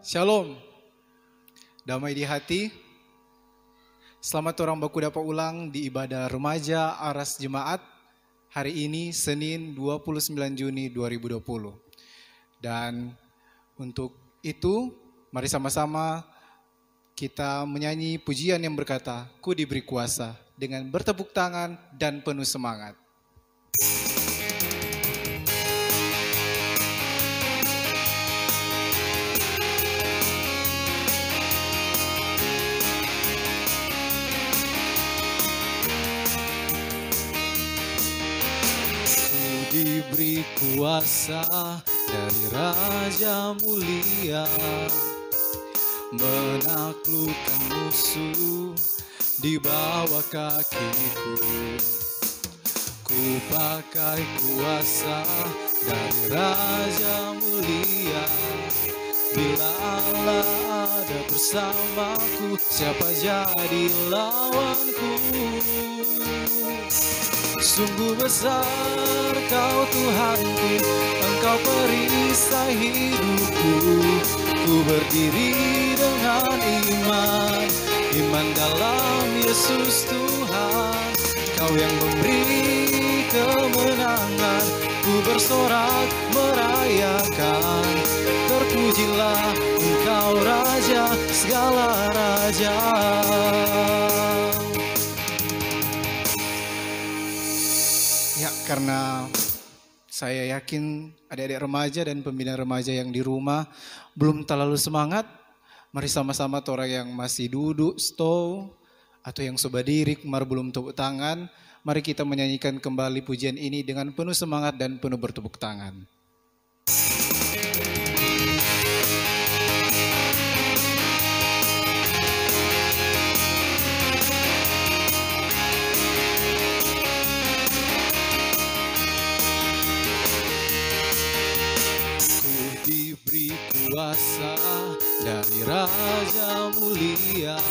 Shalom, damai di hati. Selamat orang baku dapat ulang di ibadah remaja Aras Jemaat hari ini Senin 29 Juni 2020. Dan untuk itu mari sama-sama kita menyanyi pujian yang berkata, Ku diberi kuasa, dengan bertepuk tangan dan penuh semangat. Diberi kuasa dari Raja Mulia, menaklukkan musuh di bawah kakiku. Ku pakai kuasa dari Raja Mulia, bila Allah ada bersamaku, siapa jadi lawanku? Sungguh besar Kau Tuhanku, Engkau perisai hidupku. Ku berdiri dengan iman, iman dalam Yesus Tuhan. Kau yang memberi kemenangan, ku bersorak merayakan. Terpujilah Engkau Raja segala raja. Ya, karena saya yakin adik-adik remaja dan pembina remaja yang di rumah belum terlalu semangat, mari sama-sama orang yang masih duduk, stow, atau yang berdiri, kemarin belum tepuk tangan, mari kita menyanyikan kembali pujian ini dengan penuh semangat dan penuh bertepuk tangan. Kuasa dari Raja Mulia,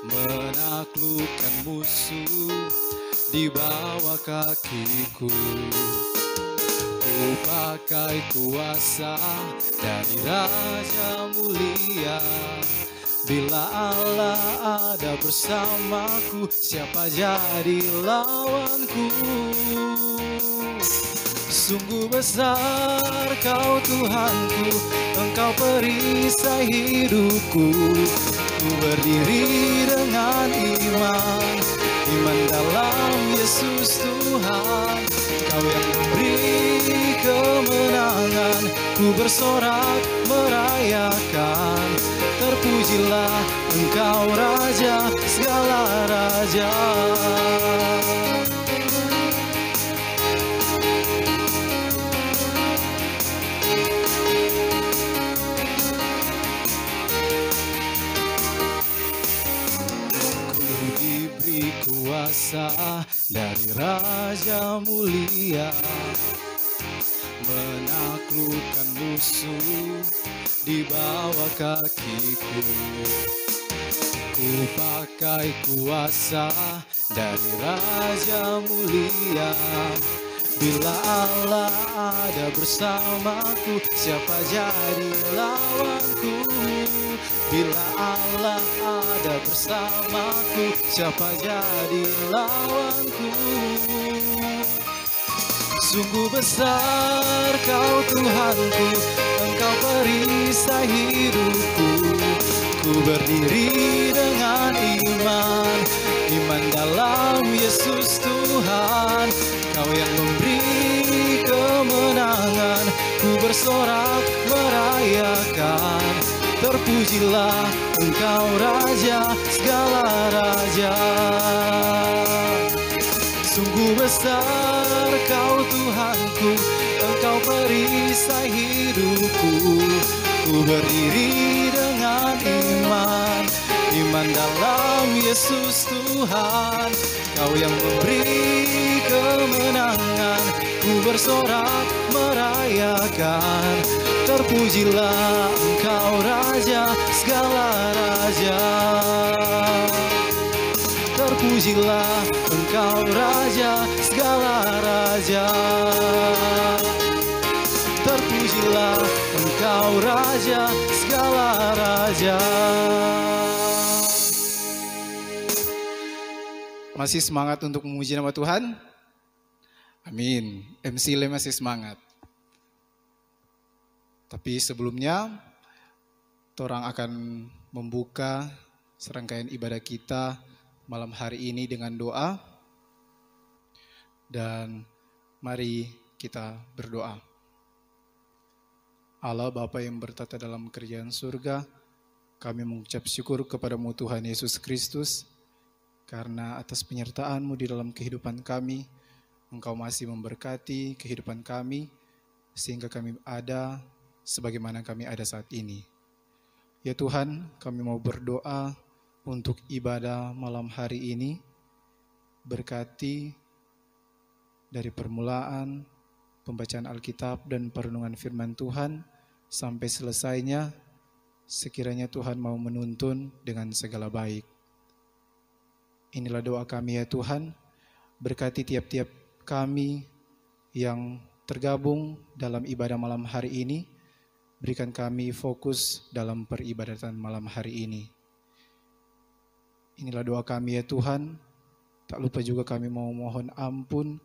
menaklukkan musuh di bawah kakiku. Ku pakai kuasa dari Raja Mulia, bila Allah ada bersamaku, siapa jadi lawanku? Sungguh besar Kau Tuhanku, Engkau perisai hidupku. Ku berdiri dengan iman, iman dalam Yesus Tuhan. Kau yang memberi kemenangan, ku bersorak merayakan. Terpujilah Engkau Raja segala raja. Kuasa dari Raja Mulia, menaklukkan musuh di bawah kakiku. Ku pakai kuasa dari Raja Mulia, bila Allah ada bersamaku, siapa jadi lawanku? Bila Allah ada bersamaku, siapa jadi lawanku? Sungguh besar Kau Tuhanku, Engkau perisai hidupku. Ku berdiri dengan iman, iman dalam Yesus Tuhan. Kau yang memberi kemenangan, ku bersorak merayakan. Terpujilah Engkau Raja segala raja. Sungguh besar Kau Tuhanku, Engkau perisai hidupku. Ku berdiri dengan iman, iman dalam Yesus Tuhan. Kau yang memberi kemenangan, ku bersorak merayakan. Terpujilah Engkau Raja segala raja. Terpujilah Engkau Raja segala raja. Terpujilah Engkau Kau Raja segala raja. Masih semangat untuk memuji nama Tuhan? Amin. MC Le masih semangat. Tapi sebelumnya, orang akan membuka serangkaian ibadah kita malam hari ini dengan doa. Dan mari kita berdoa. Allah Bapa yang bertata dalam kerajaan surga, kami mengucap syukur kepadamu Tuhan Yesus Kristus, karena atas penyertaan-Mu di dalam kehidupan kami, Engkau masih memberkati kehidupan kami, sehingga kami ada sebagaimana kami ada saat ini. Ya Tuhan, kami mau berdoa untuk ibadah malam hari ini, berkati dari permulaan, pembacaan Alkitab dan perenungan firman Tuhan, sampai selesainya, sekiranya Tuhan mau menuntun dengan segala baik. Inilah doa kami ya Tuhan, berkati tiap-tiap kami yang tergabung dalam ibadah malam hari ini, berikan kami fokus dalam peribadatan malam hari ini. Inilah doa kami ya Tuhan, tak lupa juga kami mau mohon ampun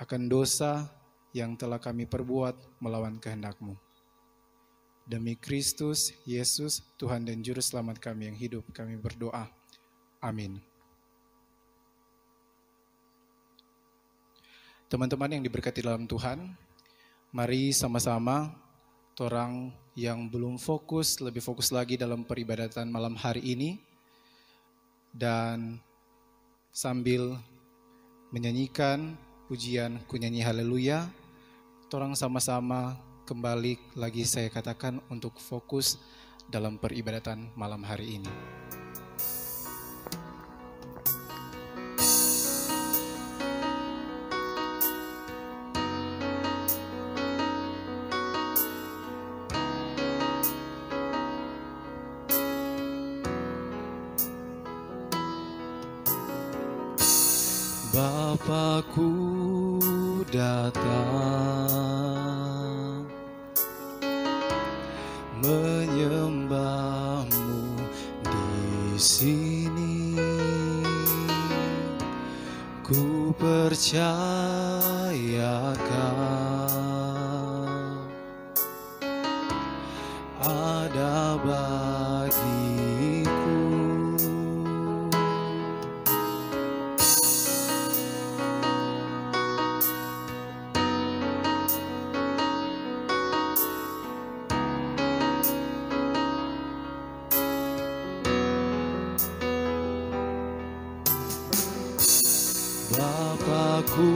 akan dosa yang telah kami perbuat melawan kehendak-Mu. Demi Kristus, Yesus, Tuhan dan Juru Selamat kami yang hidup, kami berdoa. Amin. Teman-teman yang diberkati dalam Tuhan, mari sama-sama orang yang belum fokus, lebih fokus lagi dalam peribadatan malam hari ini. Dan sambil menyanyikan pujian kunyanyi haleluya, orang sama-sama kembali lagi saya katakan untuk fokus dalam peribadatan malam hari ini. Bapakku datang menyembah-Mu di sini. Ku percaya Kau ada bagiku. Bapakku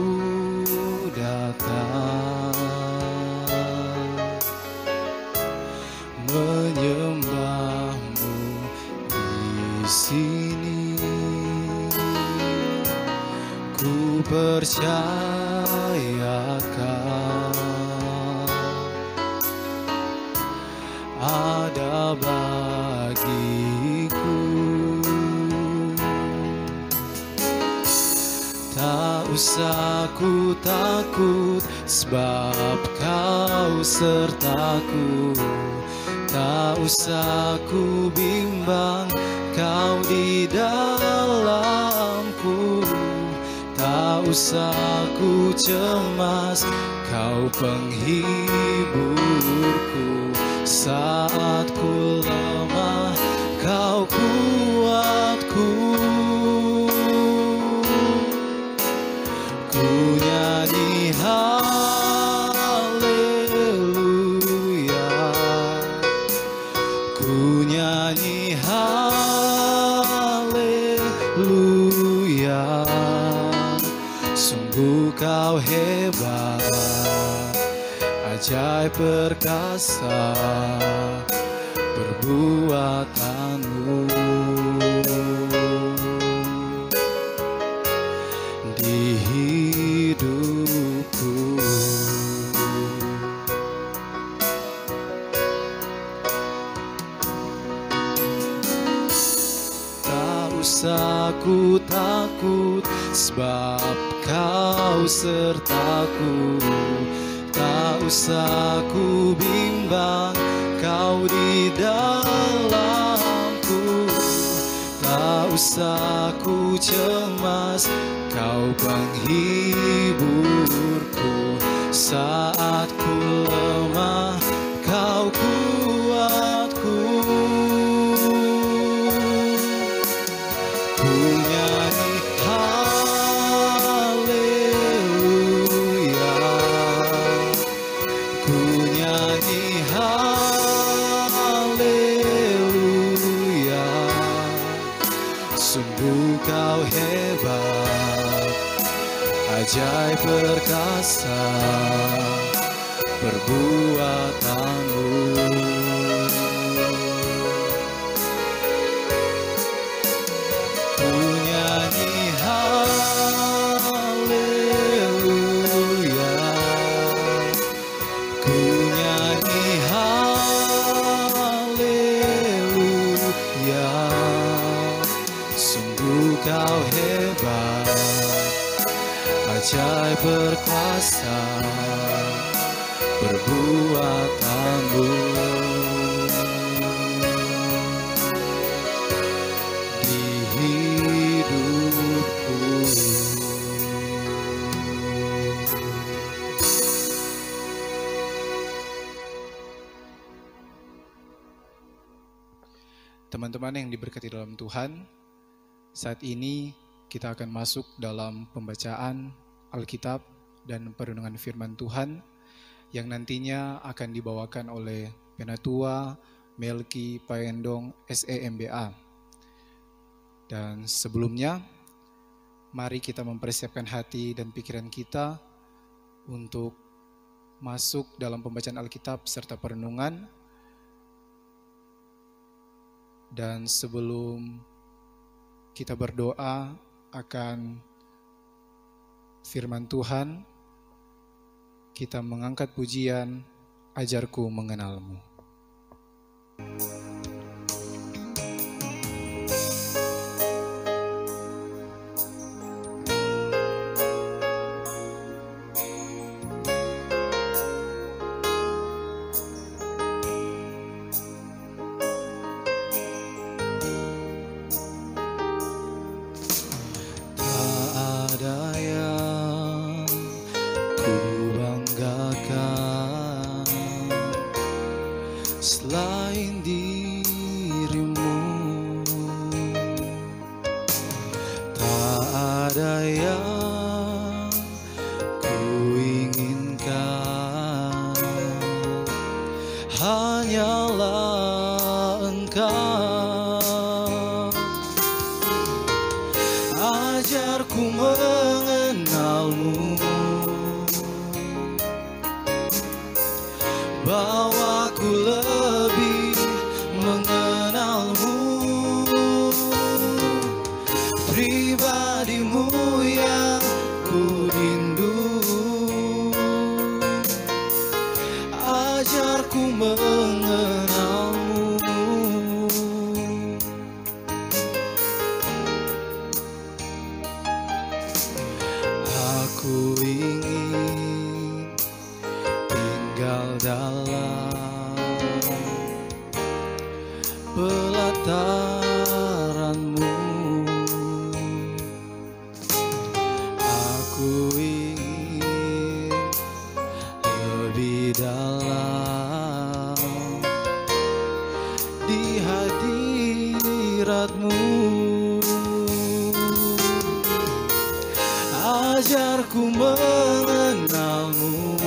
datang menyembah-Mu di sini. Ku percaya Kau ada bagiku. Tak usah ku takut, sebab Kau sertaku. Tak usah ku bimbang, Kau di dalamku. Tak usah ku cemas, Kau penghiburku. Saat ku lemah, Kau kuatku. Ku nyanyi haleluya, ku nyanyi haleluya. Sungguh Kau hebat, ajaib perkasa perbuatan-Mu. Di hidupku, tak usah ku takut, sebab Kau sertaku. Tak usah ku bimbang, Kau di dalamku. Tak usah ku cemas, Kau penghiburku. Saat ku lemah, Kau kuatku. Ku nyanyi haleluya, ku nyanyi haleluya. Sungguh Kau hebat, ajaib perkasa perbuatanmu. Ku nyanyi haleluya, ku nyanyi haleluya. Sungguh Kau hebat, ajaib perkasa perbuatanmu. Di hidupku. Teman-teman yang diberkati dalam Tuhan, saat ini kita akan masuk dalam pembacaan Alkitab dan perenungan firman Tuhan yang nantinya akan dibawakan oleh Penatua Melki Paendong SEMBA. Dan sebelumnya, mari kita mempersiapkan hati dan pikiran kita untuk masuk dalam pembacaan Alkitab serta perenungan. Dan sebelum kita berdoa akan firman Tuhan, kita mengangkat pujian Ajarku Mengenalmu. Selain dirimu, tak ada yang ku inginkan, hanyalah Engkau. Ajarku mengenalmu, bawaku lebih mengenalmu, pribadimu yang ku rindu. Ajarku mengenalmu, aku ingin tinggal dalam pelataran-Mu. Aku ingin lebih dalam di hadirat-Mu. Ajarku mengenalmu,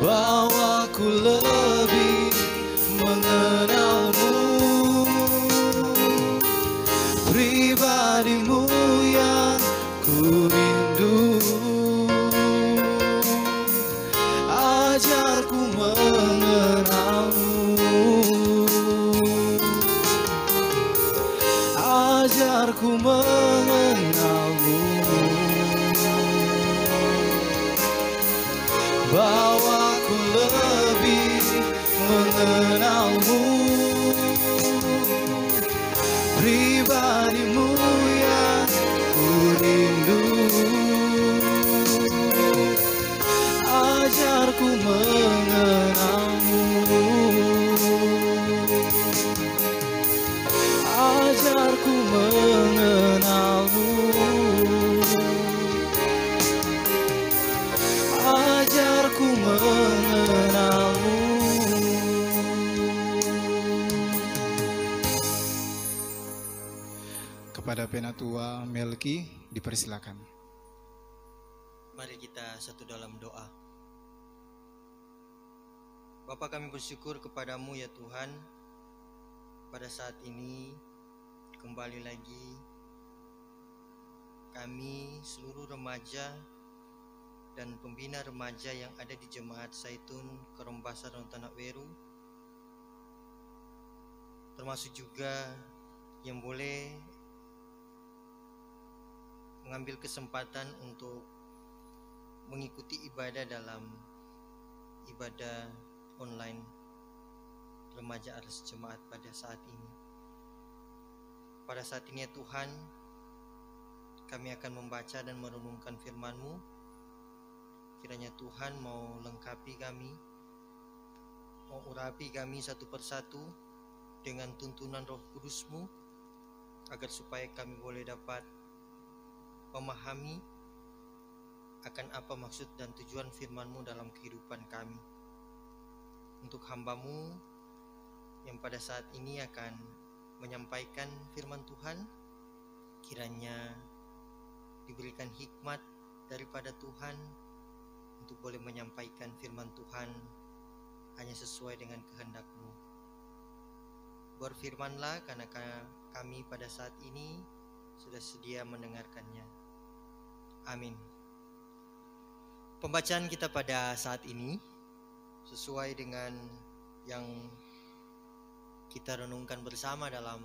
bawaku lebih mengenalmu, pribadimu yang ku rindu. Ajarku mengenalmu, ajarku mengenalmu, bawaku lebih mengenalmu, pribadimu yang ku rindu. Penatua Melki, dipersilakan. Mari kita satu dalam doa. Bapa, kami bersyukur kepadamu ya Tuhan. Pada saat ini kembali lagi kami seluruh remaja dan pembina remaja yang ada di Jemaat Zaitun Karombasar dan Tanah Weru, termasuk juga yang boleh mengambil kesempatan untuk mengikuti ibadah dalam ibadah online remaja Aras Jemaat pada saat ini. Pada saat ini ya Tuhan, kami akan membaca dan merenungkan firman-Mu. Kiranya Tuhan mau lengkapi kami, mau urapi kami satu persatu dengan tuntunan Roh Kudus-Mu, agar supaya kami boleh dapat memahami akan apa maksud dan tujuan firman-Mu dalam kehidupan kami. Untuk hamba-Mu yang pada saat ini akan menyampaikan firman Tuhan, kiranya diberikan hikmat daripada Tuhan untuk boleh menyampaikan firman Tuhan hanya sesuai dengan kehendak-Mu. Berfirmanlah, karena kami pada saat ini sudah sedia mendengarkannya. Amin. Pembacaan kita pada saat ini sesuai dengan yang kita renungkan bersama dalam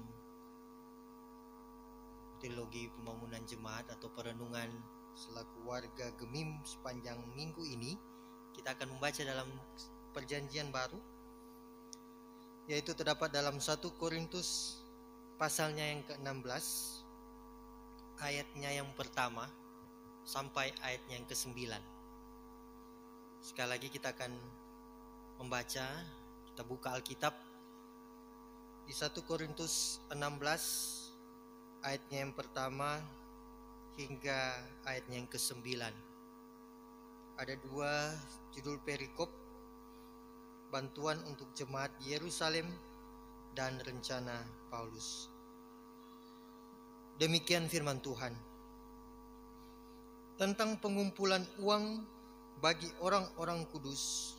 teologi pembangunan jemaat atau perenungan selaku warga Gemim sepanjang minggu ini. Kita akan membaca dalam perjanjian baru, yaitu terdapat dalam 1 Korintus pasalnya yang ke-16, ayatnya yang pertama sampai ayatnya yang ke-9. Sekali lagi kita akan membaca, kita buka Alkitab di 1 Korintus 16 ayatnya yang pertama hingga ayatnya yang ke-9. Ada dua judul perikop: bantuan untuk jemaat Yerusalem dan rencana Paulus. Demikian firman Tuhan. Tentang pengumpulan uang bagi orang-orang kudus,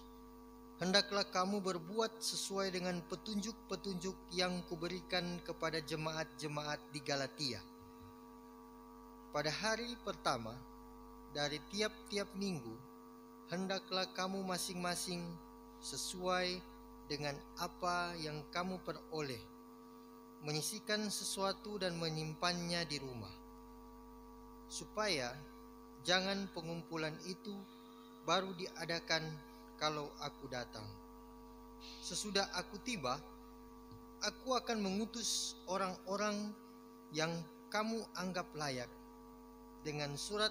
hendaklah kamu berbuat sesuai dengan petunjuk-petunjuk yang kuberikan kepada jemaat-jemaat di Galatia. Pada hari pertama dari tiap-tiap minggu, hendaklah kamu masing-masing sesuai dengan apa yang kamu peroleh, menyisihkan sesuatu dan menyimpannya di rumah, supaya jangan pengumpulan itu baru diadakan kalau aku datang. Sesudah aku tiba, aku akan mengutus orang-orang yang kamu anggap layak dengan surat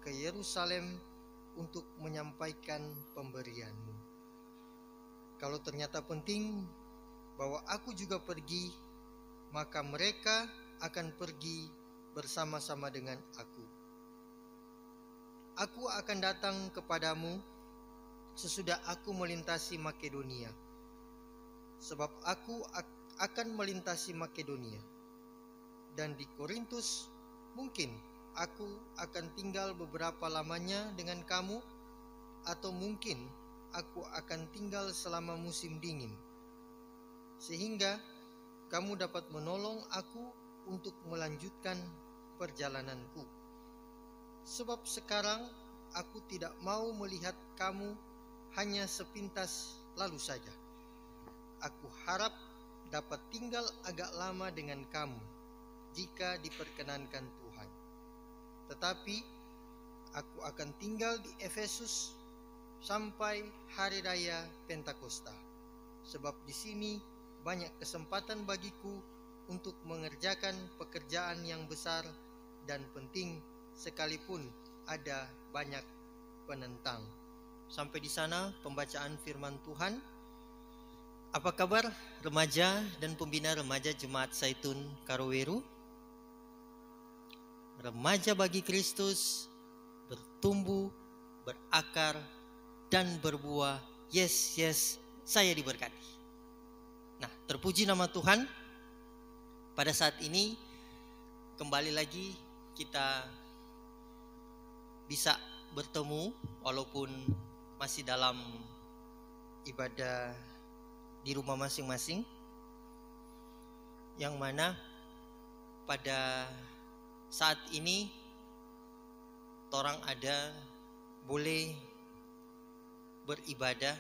ke Yerusalem untuk menyampaikan pemberianmu. Kalau ternyata penting bahwa aku juga pergi, maka mereka akan pergi bersama-sama dengan aku. Aku akan datang kepadamu sesudah aku melintasi Makedonia, sebab aku akan melintasi Makedonia. Dan di Korintus mungkin aku akan tinggal beberapa lamanya dengan kamu, atau mungkin aku akan tinggal selama musim dingin, sehingga kamu dapat menolong aku untuk melanjutkan perjalananku. Sebab sekarang aku tidak mau melihat kamu hanya sepintas lalu saja. Aku harap dapat tinggal agak lama dengan kamu jika diperkenankan Tuhan. Tetapi aku akan tinggal di Efesus sampai hari raya Pentakosta, sebab di sini banyak kesempatan bagiku untuk mengerjakan pekerjaan yang besar dan penting, sekalipun ada banyak penentang. Sampai di sana pembacaan firman Tuhan. Apa kabar remaja dan pembina remaja Jemaat Zaitun Karoweru? Remaja bagi Kristus, bertumbuh, berakar, dan berbuah. Yes, yes, saya diberkati. Nah, terpuji nama Tuhan. Pada saat ini kembali lagi kita bisa bertemu walaupun masih dalam ibadah di rumah masing-masing, yang mana pada saat ini orang ada boleh beribadah,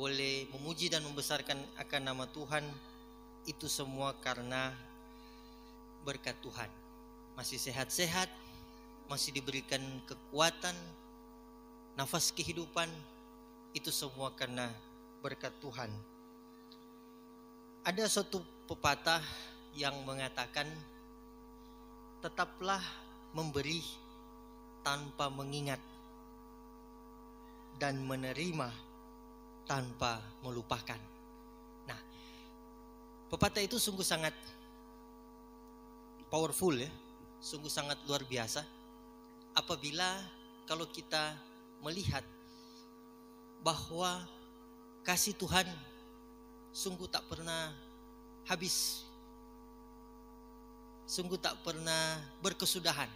boleh memuji dan membesarkan akan nama Tuhan. Itu semua karena berkat Tuhan. Masih sehat-sehat, masih diberikan kekuatan, nafas kehidupan, itu semua karena berkat Tuhan. Ada suatu pepatah yang mengatakan, tetaplah memberi tanpa mengingat dan menerima tanpa melupakan. Nah, pepatah itu sungguh sangat powerful ya, sungguh sangat luar biasa. Apabila kalau kita melihat bahwa kasih Tuhan sungguh tak pernah habis, sungguh tak pernah berkesudahan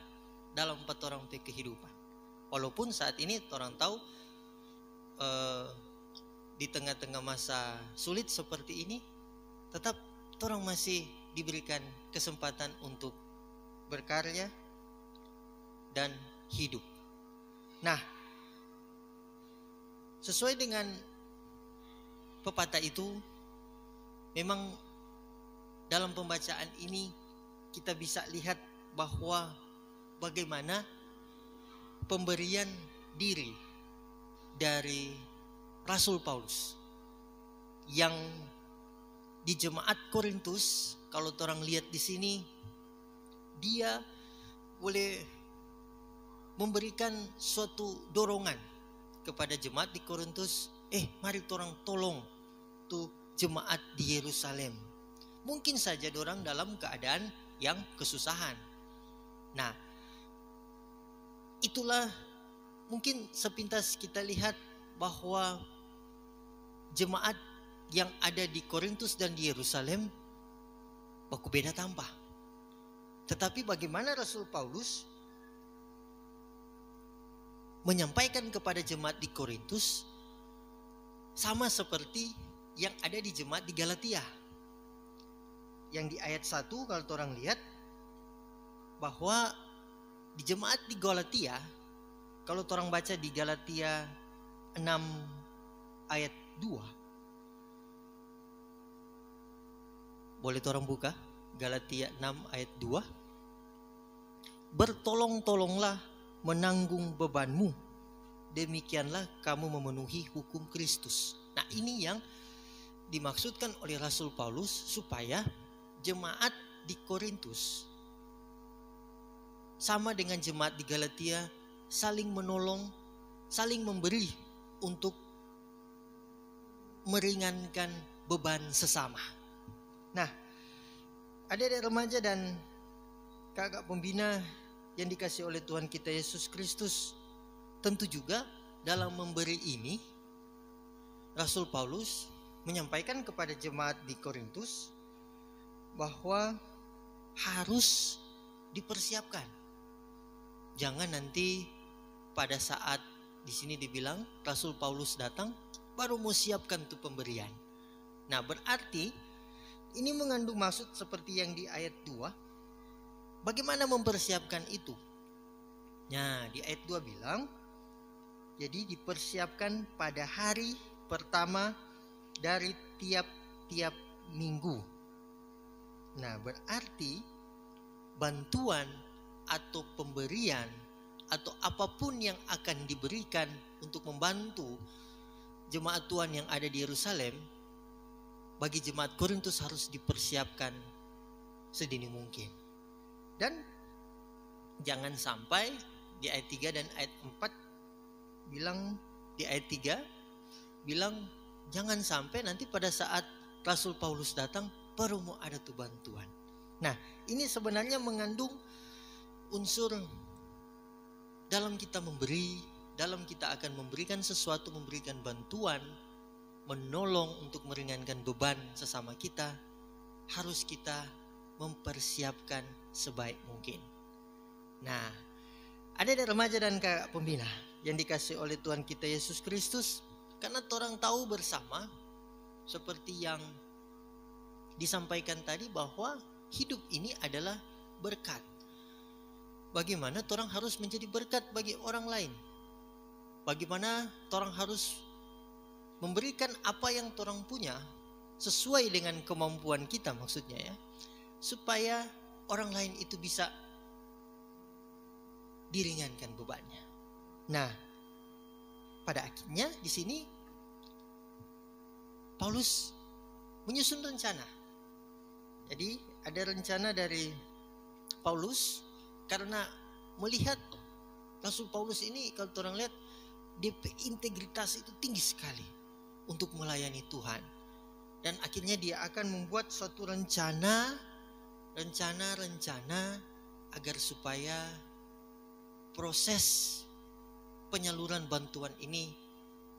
dalam orang kehidupan. Walaupun saat ini orang tahu di tengah-tengah masa sulit seperti ini, tetap orang masih diberikan kesempatan untuk berkarya dan hidup. Nah, sesuai dengan pepatah itu, memang dalam pembacaan ini kita bisa lihat bahwa bagaimana pemberian diri dari Rasul Paulus yang di jemaat Korintus. Kalau orang lihat di sini, dia boleh memberikan suatu dorongan kepada jemaat di Korintus. Mari orang tolong tuh jemaat di Yerusalem. Mungkin saja orang dalam keadaan yang kesusahan. Nah, itulah mungkin sepintas kita lihat bahwa jemaat yang ada di Korintus dan di Yerusalem baku beda tanpa. Tetapi bagaimana Rasul Paulus menyampaikan kepada jemaat di Korintus sama seperti yang ada di jemaat di Galatia. Yang di ayat 1 kalau orang lihat bahwa di jemaat di Galatia, kalau orang baca di Galatia 6 ayat 2. Boleh orang buka Galatia 6 ayat 2. Bertolong-tolonglah menanggung bebanmu, demikianlah kamu memenuhi hukum Kristus. Nah, ini yang dimaksudkan oleh Rasul Paulus supaya jemaat di Korintus sama dengan jemaat di Galatia saling menolong, saling memberi untuk meringankan beban sesama. Nah, adik-adik remaja dan kakak pembina yang dikasihi oleh Tuhan kita Yesus Kristus, tentu juga dalam memberi ini Rasul Paulus menyampaikan kepada jemaat di Korintus bahwa harus dipersiapkan. Jangan nanti pada saat di sini dibilang Rasul Paulus datang baru mau siapkan tuh pemberian. Nah, berarti ini mengandung maksud seperti yang di ayat 2. Bagaimana mempersiapkan itu? Nah, di ayat 2 bilang, jadi dipersiapkan pada hari pertama dari tiap-tiap minggu. Nah, berarti bantuan atau pemberian atau apapun yang akan diberikan untuk membantu jemaat Tuhan yang ada di Yerusalem, bagi jemaat Korintus harus dipersiapkan sedini mungkin. Dan jangan sampai di ayat 3 dan ayat 4 bilang, di ayat 3 bilang jangan sampai nanti pada saat Rasul Paulus datang baru mau ada tuh bantuan. Nah, ini sebenarnya mengandung unsur dalam kita memberi, dalam kita akan memberikan sesuatu, memberikan bantuan, menolong untuk meringankan beban sesama kita, harus kita mempersiapkan sebaik mungkin. Nah, adik-adik remaja dan kakak pembina yang dikasih oleh Tuhan kita Yesus Kristus, karena orang tahu bersama seperti yang disampaikan tadi bahwa hidup ini adalah berkat. Bagaimana orang harus menjadi berkat bagi orang lain? Bagaimana orang harus memberikan apa yang orang punya sesuai dengan kemampuan kita, maksudnya ya, supaya orang lain itu bisa diringankan bebannya. Nah, pada akhirnya di sini Paulus menyusun rencana. Jadi ada rencana dari Paulus karena melihat Rasul Paulus ini, kalau orang lihat DP integritas itu tinggi sekali untuk melayani Tuhan. Dan akhirnya dia akan membuat suatu rencana agar supaya proses penyaluran bantuan ini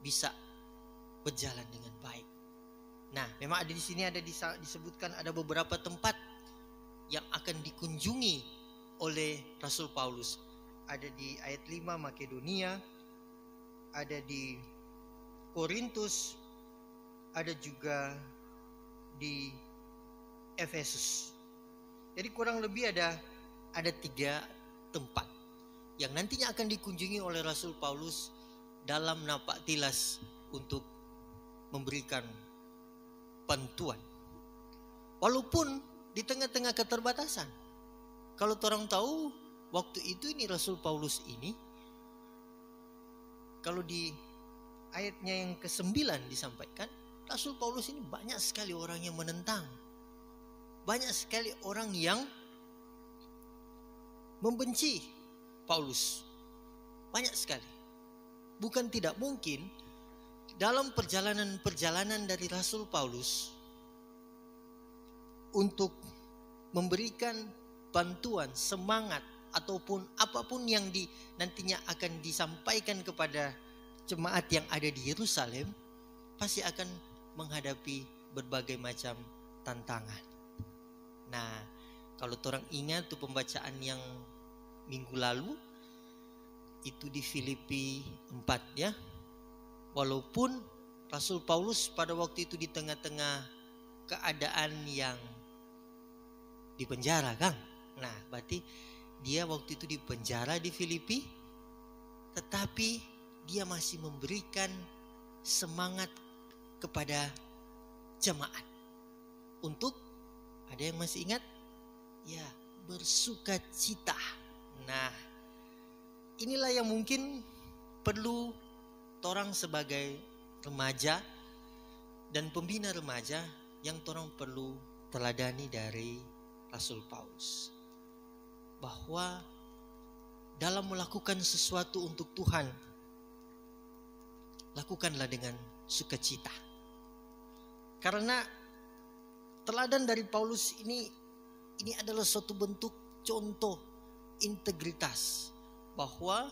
bisa berjalan dengan baik. Nah, memang ada di sini disebutkan ada beberapa tempat yang akan dikunjungi oleh Rasul Paulus. Ada di ayat 5 Makedonia, ada di Korintus, ada juga di Efesus. Jadi kurang lebih ada 3 tempat yang nantinya akan dikunjungi oleh Rasul Paulus dalam napak tilas untuk memberikan bantuan. Walaupun di tengah-tengah keterbatasan. Kalau orang tahu waktu itu ini Rasul Paulus ini, kalau di ayatnya yang ke-9 disampaikan, Rasul Paulus ini banyak sekali orang yang menentang. Banyak sekali orang yang membenci Paulus. Banyak sekali. Bukan tidak mungkin dalam perjalanan dari Rasul Paulus untuk memberikan bantuan, semangat, ataupun apapun yang nantinya akan disampaikan kepada jemaat yang ada di Yerusalem, pasti akan menghadapi berbagai macam tantangan. Nah, kalau orang ingat tuh pembacaan yang minggu lalu, itu di Filipi 4 ya. Walaupun Rasul Paulus pada waktu itu di tengah-tengah keadaan yang di penjara, Kang. Nah, berarti dia waktu itu di penjara di Filipi, tetapi dia masih memberikan semangat kepada jemaat untuk, ada yang masih ingat? Ya, bersukacita. Nah, inilah yang mungkin perlu orang sebagai remaja dan pembina remaja yang orang perlu teladani dari Rasul Paulus. Bahwa dalam melakukan sesuatu untuk Tuhan, lakukanlah dengan sukacita. Karena teladan dari Paulus ini adalah suatu bentuk contoh integritas, bahwa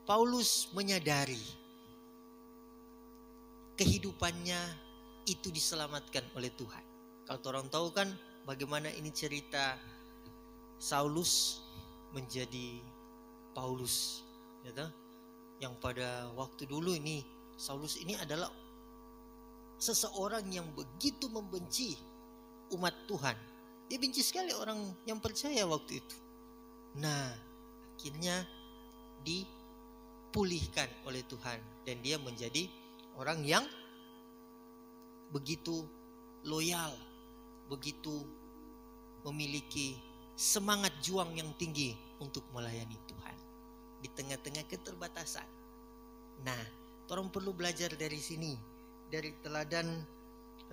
Paulus menyadari kehidupannya itu diselamatkan oleh Tuhan. Kalau orang tahu kan bagaimana ini cerita Saulus menjadi Paulus, ya, yang pada waktu dulu ini Saulus ini adalah seseorang yang begitu membenci umat Tuhan. Dia benci sekali orang yang percaya waktu itu. Nah, akhirnya dipulihkan oleh Tuhan dan dia menjadi orang yang begitu loyal, begitu memiliki semangat juang yang tinggi untuk melayani Tuhan di tengah-tengah keterbatasan. Nah, orang perlu belajar dari sini, dari teladan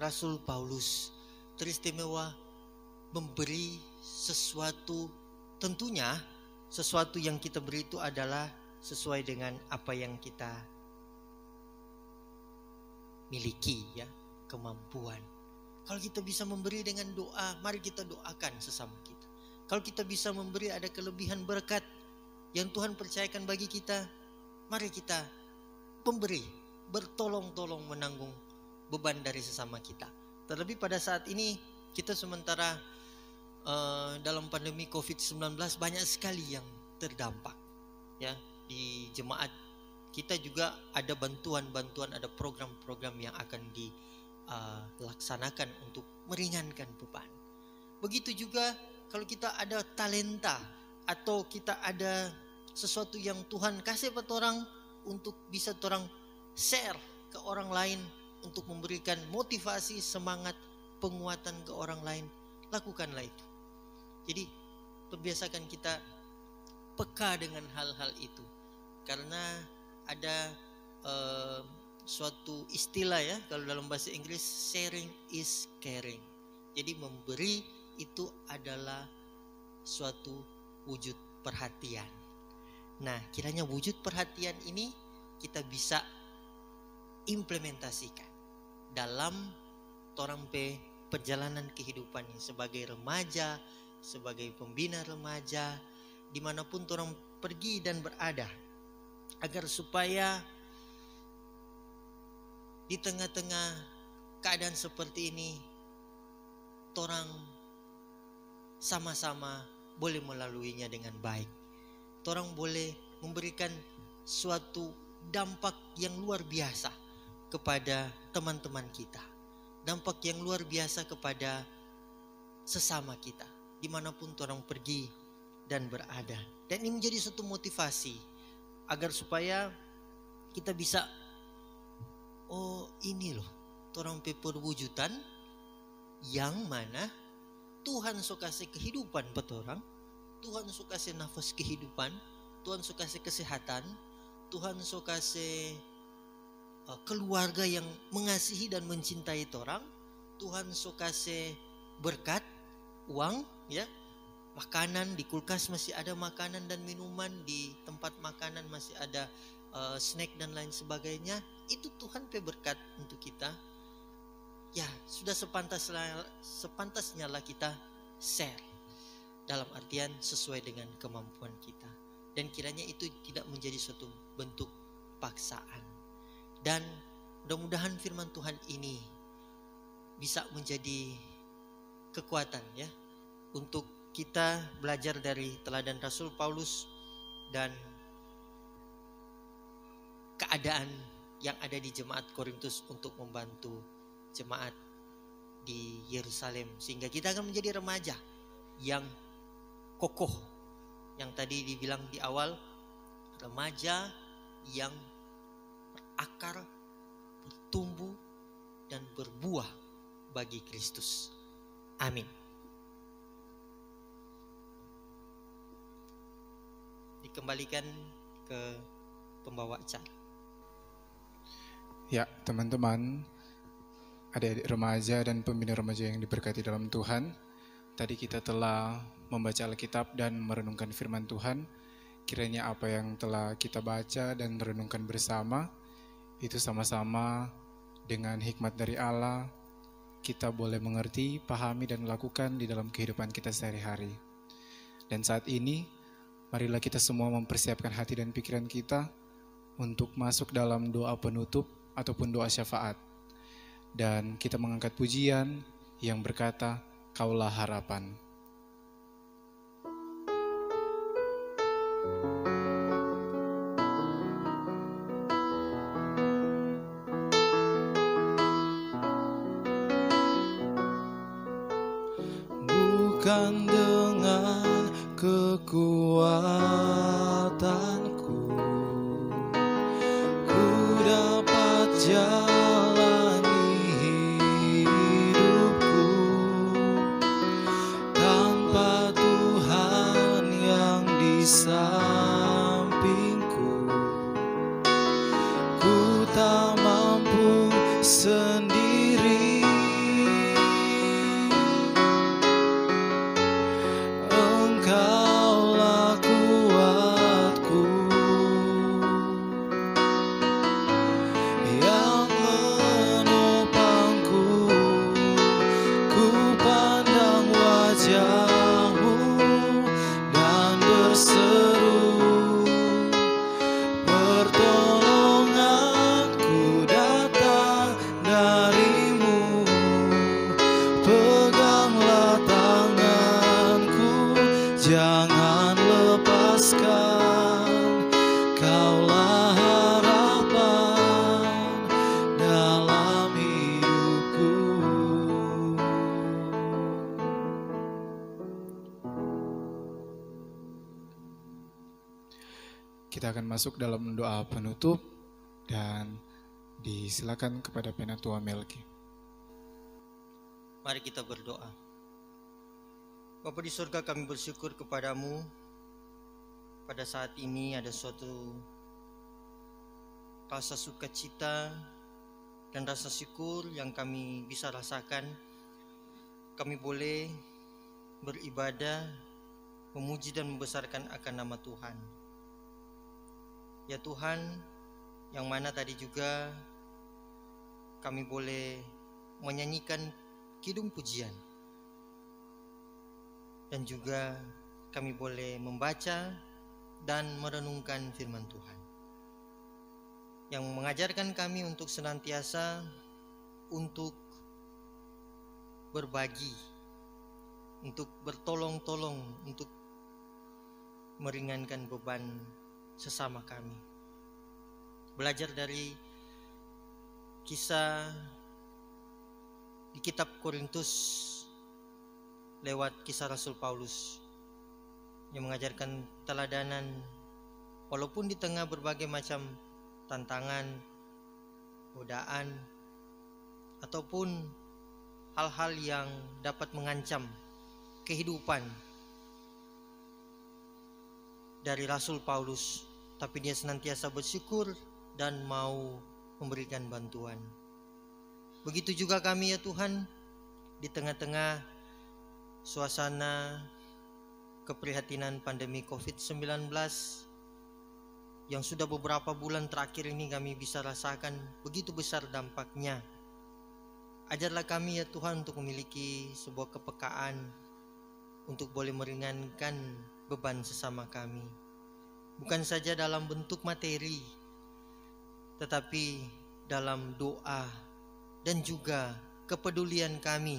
Rasul Paulus. Teristimewa memberi sesuatu, tentunya sesuatu yang kita beri itu adalah sesuai dengan apa yang kita miliki, ya, kemampuan. Kalau kita bisa memberi dengan doa, mari kita doakan sesama kita. Kalau kita bisa memberi, ada kelebihan berkat yang Tuhan percayakan bagi kita, mari kita memberi, bertolong-tolong menanggung beban dari sesama kita. Terlebih pada saat ini kita sementara dalam pandemi COVID-19 banyak sekali yang terdampak ya. Di jemaat kita juga ada bantuan-bantuan, ada program-program yang akan dilaksanakan untuk meringankan beban. Begitu juga kalau kita ada talenta atau kita ada sesuatu yang Tuhan kasih pada orang untuk bisa orang share ke orang lain, untuk memberikan motivasi, semangat, penguatan ke orang lain, lakukanlah itu. Jadi perbiasakan kita peka dengan hal-hal itu, karena ada suatu istilah ya, kalau dalam bahasa Inggris, sharing is caring. Jadi memberi itu adalah suatu wujud perhatian. Nah, kiranya wujud perhatian ini kita bisa implementasikan dalam torang perjalanan kehidupan sebagai remaja, sebagai pembina remaja, dimanapun torang pergi dan berada, agar supaya di tengah-tengah keadaan seperti ini torang sama-sama boleh melaluinya dengan baik. Torang boleh memberikan suatu dampak yang luar biasa kepada teman-teman kita, dampak yang luar biasa kepada sesama kita, dimanapun torang pergi dan berada. Dan ini menjadi suatu motivasi agar supaya kita bisa, oh ini loh torang perwujudan yang mana Tuhan suka kasih kehidupan buat orang, Tuhan suka kasih nafas kehidupan, Tuhan suka kasih kesehatan, Tuhan suka kasih keluarga yang mengasihi dan mencintai orang, Tuhan suka kasih berkat, uang ya, makanan di kulkas masih ada makanan dan minuman, di tempat makanan masih ada snack dan lain sebagainya. Itu Tuhan berkat untuk kita. Ya, sudah sepantasnya lah kita share, dalam artian sesuai dengan kemampuan kita. Dan kiranya itu tidak menjadi suatu bentuk paksaan. Dan mudah-mudahan firman Tuhan ini bisa menjadi kekuatan ya, untuk kita belajar dari teladan Rasul Paulus dan keadaan yang ada di jemaat Korintus untuk membantu jemaat di Yerusalem, sehingga kita akan menjadi remaja yang kokoh, yang tadi dibilang di awal, remaja yang berakar, bertumbuh dan berbuah bagi Kristus. Amin. Dikembalikan ke pembawa acara. Ya, teman-teman, adik-adik remaja dan pembina remaja yang diberkati dalam Tuhan, tadi kita telah membaca Alkitab dan merenungkan firman Tuhan. Kiranya apa yang telah kita baca dan renungkan bersama itu sama-sama dengan hikmat dari Allah kita boleh mengerti, pahami dan lakukan di dalam kehidupan kita sehari-hari. Dan saat ini marilah kita semua mempersiapkan hati dan pikiran kita untuk masuk dalam doa penutup ataupun doa syafaat. Dan kita mengangkat pujian yang berkata, Kaulah harapan. Bukan dengan kekuatanku ku dapat jalani hidupku tanpa Tuhan yang di sampingku. Ku tak mampu sendiri. Engkaulah kuatku yang menopangku. Ku pandang wajah-Mu dan berseru, Kita akan masuk dalam doa penutup dan disilakan kepada Penatua Melki. Mari kita berdoa. Bapa di surga, kami bersyukur kepadamu. Pada saat ini ada suatu rasa sukacita dan rasa syukur yang kami bisa rasakan. Kami boleh beribadah, memuji dan membesarkan akan nama Tuhan. Ya Tuhan, yang mana tadi juga kami boleh menyanyikan kidung pujian. Dan juga kami boleh membaca dan merenungkan firman Tuhan yang mengajarkan kami untuk senantiasa untuk berbagi, untuk bertolong-tolong, untuk meringankan beban sesama kami. Belajar dari kisah di kitab Korintus lewat kisah Rasul Paulus yang mengajarkan teladanan walaupun di tengah berbagai macam tantangan, godaan, ataupun hal-hal yang dapat mengancam kehidupan dari Rasul Paulus, tapi dia senantiasa bersyukur dan mau memberikan bantuan. Begitu juga kami ya Tuhan, di tengah-tengah suasana keprihatinan pandemi COVID-19 yang sudah beberapa bulan terakhir ini kami bisa rasakan begitu besar dampaknya. Ajarlah kami ya Tuhan untuk memiliki sebuah kepekaan untuk boleh meringankan beban sesama kami. Bukan saja dalam bentuk materi, tetapi dalam doa dan juga kepedulian kami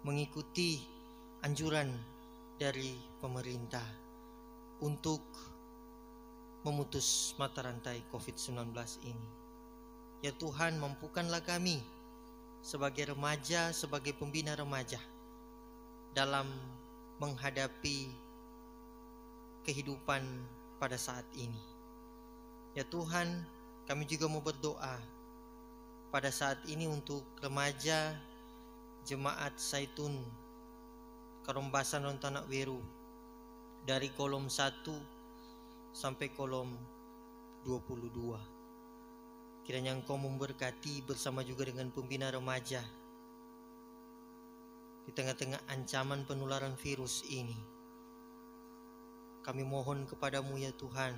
mengikuti anjuran dari pemerintah untuk memutus mata rantai COVID-19 ini. Ya Tuhan, mampukanlah kami sebagai remaja, sebagai pembina remaja dalam menghadapi kehidupan pada saat ini. Ya Tuhan, kami juga mau berdoa pada saat ini untuk remaja Jemaat Zaitun Karombasan Rontanak Weru dari kolom 1 sampai kolom 22. Kiranya Engkau memberkati bersama juga dengan pembina remaja di tengah-tengah ancaman penularan virus ini. Kami mohon kepadamu ya Tuhan,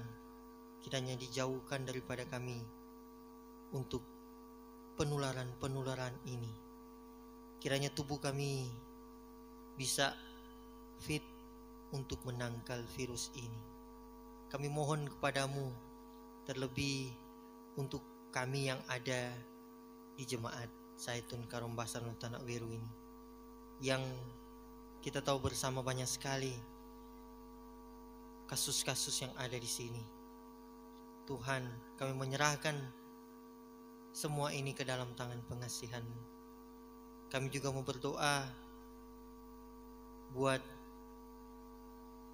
kiranya dijauhkan daripada kami untuk penularan-penularan ini. Kiranya tubuh kami bisa fit untuk menangkal virus ini. Kami mohon kepadamu terlebih untuk kami yang ada di Jemaat Zaitun Karombasan Rontanak Weru ini, yang kita tahu bersama banyak sekali kasus-kasus yang ada di sini. Tuhan, kami menyerahkan semua ini ke dalam tangan pengasihan-Mu. Kami juga mau berdoa buat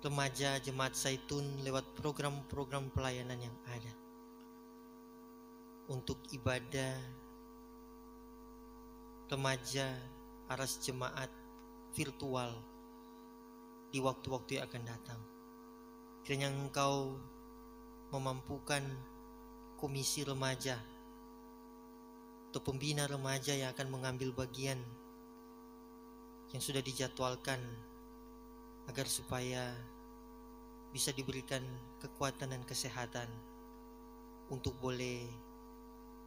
remaja Jemaat Zaitun lewat program-program pelayanan yang ada untuk ibadah remaja aras jemaat virtual di waktu-waktu yang akan datang. Kiranya Engkau memampukan komisi remaja atau pembina remaja yang akan mengambil bagian yang sudah dijadwalkan agar supaya bisa diberikan kekuatan dan kesehatan untuk boleh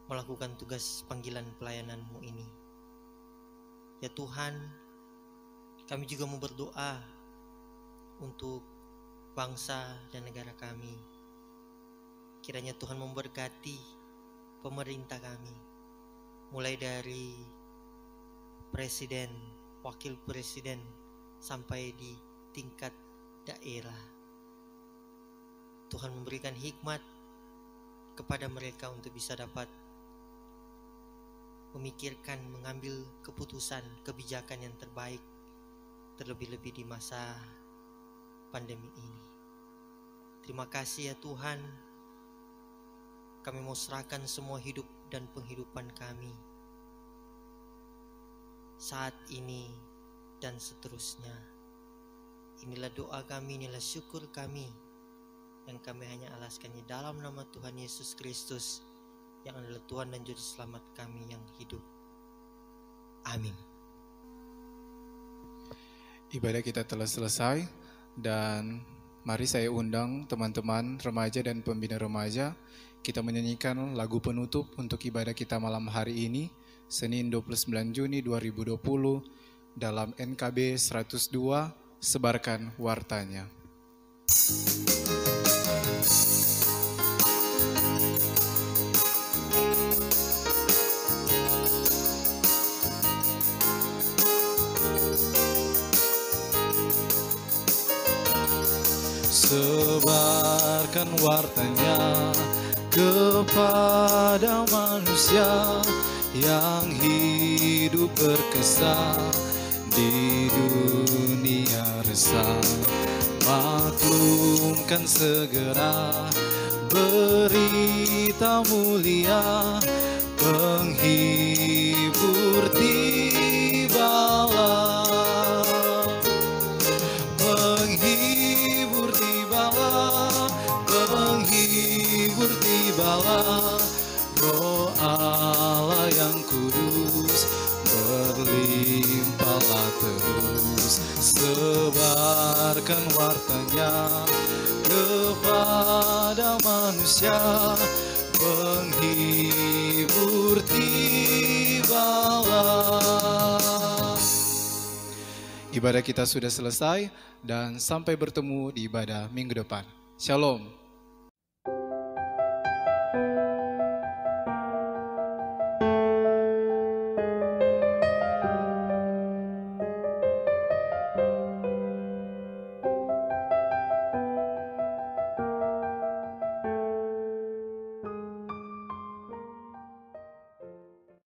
melakukan tugas panggilan pelayanan-Mu ini. Ya Tuhan, kami juga mau berdoa untuk bangsa dan negara kami. Kiranya Tuhan memberkati pemerintah kami, mulai dari presiden, wakil presiden, sampai di tingkat daerah. Tuhan memberikan hikmat kepada mereka untuk bisa dapat memikirkan, mengambil keputusan, kebijakan yang terbaik, terlebih-lebih di masa pandemi ini. Terima kasih ya Tuhan, kami mau serahkan semua hidup dan penghidupan kami saat ini dan seterusnya. Inilah doa kami, inilah syukur kami yang kami hanya alaskannya dalam nama Tuhan Yesus Kristus yang adalah Tuhan dan Juru Selamat kami yang hidup. Amin. Ibadah kita telah selesai dan mari saya undang teman-teman remaja dan pembina remaja. Kita menyanyikan lagu penutup untuk ibadah kita malam hari ini, Senin 29 Juni 2020 dalam NKB 102, Sebarkan Wartanya. Sebarkan wartanya kepada manusia yang hidup berkesan di dunia resah. Maklumkan segera berita mulia, penghibur tibalah, penghibur tibalah, penghibur tibalah. Roh Allah yang kudus berlimpahlah terus. Sebarkan wartanya kepada manusia, penghibur tibalah. Ibadah kita sudah selesai dan sampai bertemu di ibadah minggu depan. Shalom.